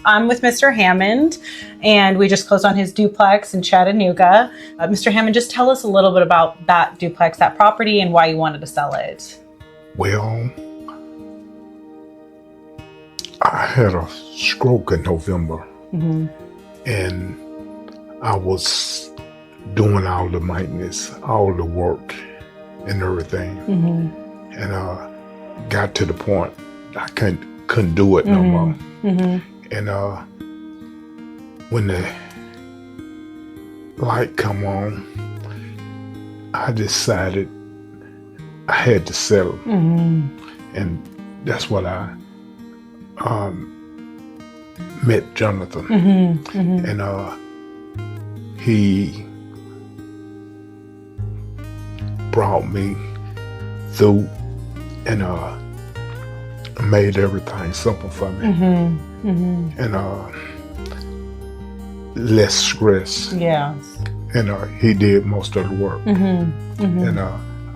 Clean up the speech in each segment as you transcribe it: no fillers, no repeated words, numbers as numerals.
I'm with Mr. Hammond, and we just closed on his duplex in Chattanooga. Mr. Hammond, just tell us a little bit about that duplex, that property, and why you wanted to sell it. Well, I had a stroke in November, and I was doing all the maintenance, all the work and everything, and got to the point I couldn't do it no more. And when the light come on, I decided I had to settle, and that's what I met Jonathan, and he brought me through and made everything simple for me, and less stress. Yes. And he did most of the work, and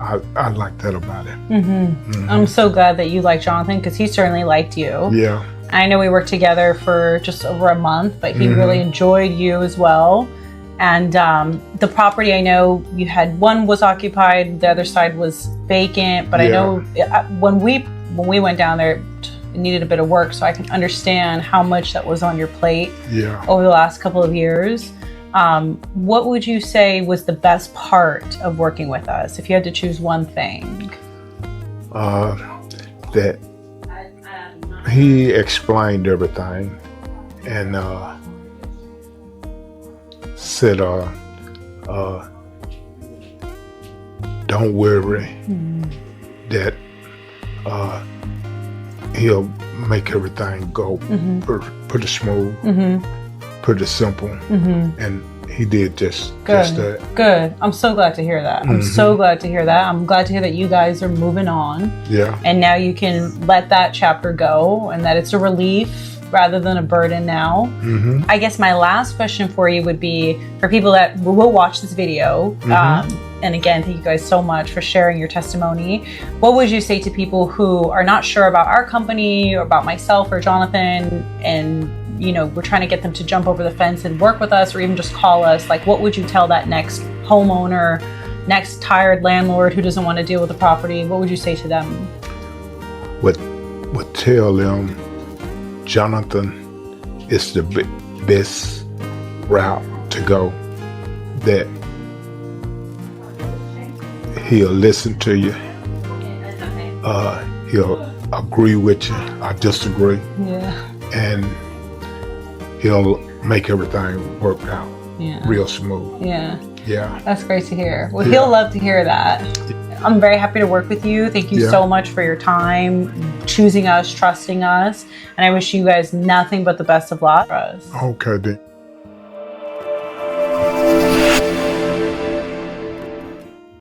I like that about him. I'm so glad that you like Jonathan, because he certainly liked you. Yeah. I know we worked together for just over a month, but he really enjoyed you as well. And the property, I know you had one was occupied, the other side was vacant, but I know when we went down there, it needed a bit of work, so I can understand how much that was on your plate over the last couple of years. What would you say was the best part of working with us, if you had to choose one thing? That he explained everything and said, don't worry, that he'll make everything go pretty smooth, pretty simple, and he did just that. Good. I'm so glad to hear that. I'm so glad to hear that. I'm glad to hear that you guys are moving on. Yeah. And now you can let that chapter go, and that it's a relief rather than a burden now. I guess my last question for you would be, for people that will watch this video, and again, thank you guys so much for sharing your testimony. What would you say to people who are not sure about our company or about myself or Jonathan, and we're trying to get them to jump over the fence and work with us, or even just call us? Like, what would you tell that next homeowner, next tired landlord who doesn't want to deal with the property? What would you say to them? Would tell them Jonathan is the best route to go, that he'll listen to you, he'll agree with you or disagree, and he'll make everything work out real smooth. That's great to hear. Well, he'll love to hear that. I'm very happy to work with you. Thank you so much for your time, choosing us, trusting us, and I wish you guys nothing but the best of luck for us. Okay, then.